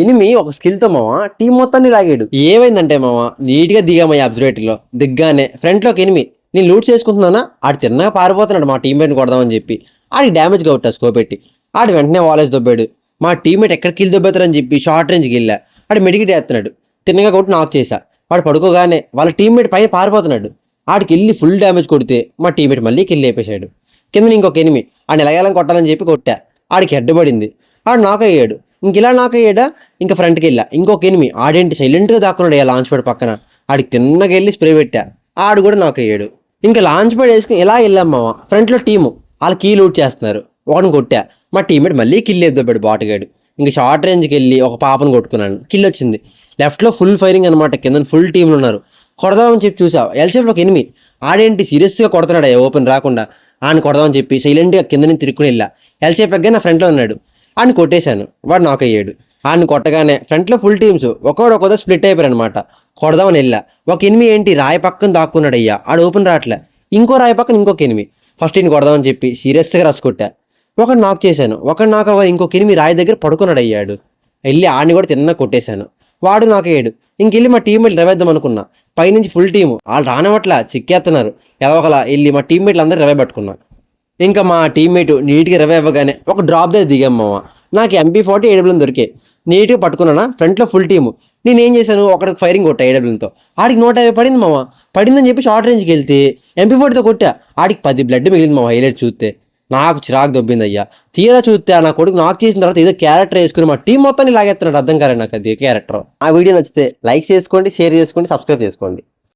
Enemy ఒక skill తో మామ టీం మొత్తాన్ని లాగాడు. ఏమైందంటే మామ నీట్ గా దిగామయ్య అబ్జర్వేటరీలో. దిగ్గానే ఫ్రంట్ లోకి ఎనిమి. నేను లూట్ చేసుకుంటున్నానా ఆడు తిన్నగా పారిపోతున్నాడు మా టీమ్మేట్ కొడదామని చెప్పి. ఆడికి డ్యామేజ్ కొట్టా స్కోప్ పెట్టి. ఆడు వెంటనే వాలేజ్ దొబ్బాడు. మా టీమ్మేట్ ఎక్కడ కిల్ దొబ్బేతారని చెప్పి షార్ట్ రేంజ్కి వెళ్ళా. ఆడు మెడికిట్ వేస్తున్నాడు. తిన్నగా కొట్టి నాక్ చేశా. వాడు పడుకోగానే వాళ్ళ టీమ్మేట్ పైన పారిపోతున్నాడు. ఆడికి వెళ్ళి ఫుల్ డ్యామేజ్ కొడితే మా టీమ్మేట్ మళ్ళీ కిల్ వేపేశాడు. కింద ఇంకొక ఎనిమి ఆడిని ఎలాగేలా కొట్టాలని చెప్పి కొట్టా. ఆడికి హెడ్ పడింది. ఆడు నాక్ అయ్యాడు. ఇంక ఇలా నాక్ అయ్యాడా ఇంకా ఫ్రంట్కి వెళ్ళా. ఇంకొక ఎనిమి ఆడేంటి సైలెంట్గా దాక్కున్నాడు ఆ లాంచ్ ప్యాడ్ పక్కన. ఆడికి తిన్నగా వెళ్ళి స్ప్రే పెట్టా. ఆడు కూడా నాక్ అయ్యాడు. ఇంకా లాంచ్ ప్యాడ్ వేసుకుని ఇలా వెళ్ళాం మామ. ఫ్రంట్లో టీము వాళ్ళు కీ లూట్ చేస్తున్నారు. ఒకని కొట్టా. మా టీమ్మేట్ మళ్ళీ కిల్ ఎద్దొబ్బాడు బాటుగాడు. ఇంకా షార్ట్ రేంజ్కి వెళ్ళి ఒక పాపను కొట్టుకున్నాను. కిల్ వచ్చింది. లెఫ్ట్లో ఫుల్ ఫైరింగ్ అనమాట. కింద ఫుల్ టీంలు ఉన్నారు. కొడదామని చెప్పి చూసా. ఎల్షేప్లోకి ఎనిమి ఆడేంటి సీరియస్గా కొడుతున్నాడు ఓపెన్ రాకుండా. ఆయన కొడదామని చెప్పి సైలెంట్గా కింద నుంచి తిరుక్కుని వెళ్ళా. ఎల్షేప్ ఎగ్గా నా ఫ్రంట్లో ఉన్నాడు. ఆయన కొట్టేశాను. వాడు నాక్ అయ్యాడు. ఆయన కొట్టగానే ఫ్రంట్లో ఫుల్ టీమ్స్ ఒక్కొక్క స్ప్లిట్ అయిపోయారు అనమాట. కొడదామని వెళ్ళా. ఒక ఎనిమి ఏంటి రాయి పక్కన దాక్కున్నాడు అయ్యా. ఆడు ఓపెన్ రావట్లే. ఇంకో రాయి పక్కన ఇంకొక ఎనిమి. ఫస్ట్ ఈయన కొడదామని చెప్పి సీరియస్గా రసకొట్టా. ఒకడు నాక్ చేశాను. ఒకడు నాక్ ఇంకొక ఎనిమి రాయి దగ్గర పడుకున్నాడు అయ్యాడు. వెళ్ళి ఆడిని కూడా తిన్న కొట్టేశాను. వాడు నాక్ అయ్యాడు. ఇంకెళ్ళి మా టీమ్మేట్లు రెవేద్దాం అనుకున్నా. పైనుంచి ఫుల్ టీము వాళ్ళు రానవట్లా చిక్కేస్తున్నారు. ఎలా ఒకలా వెళ్ళి మా టీమ్మేట్లు అందరూ రెవే పట్టుకున్నా. ఇంకా మా టీమ్మేట్ నీట్గా రెవే ఇవ్వగానే ఒక డ్రాప్ దగ్గర దిగాం మామ. నాకు MP40 ఏడబ్ల్యూని దొరికే. నీట్గా పట్టుకున్నానా ఫ్రంట్లో ఫుల్ టీము. నేనేం చేశాను ఒకడికి ఫైరింగ్ కొట్టా ఏడబ్ల్యూతో. ఆడికి 150 పడింది మామ. పడిందని చెప్పి షార్ట్ రేంజ్కి వెళ్తే MP40తో కొట్టా. ఆడికి 10 బ్లడ్ మిగిలింది మామ. హైలైట్ చూస్తే నాకు చిరాకు దొబ్బింది అయ్యా. తీరా చూస్తే నా కొడుకు నాక్ చేసిన తర్వాత ఏదో క్యారెక్టర్ వేసుకుని మా టీం మొత్తాన్ని లాగేస్తున్నాడు. అర్థం కాలేదు నాకు అది క్యారెక్టర్. ఆ వీడియో నచ్చితే లైక్ చేసుకోండి, షేర్ చేసుకోండి, సబ్స్క్రైబ్ చేసుకోండి.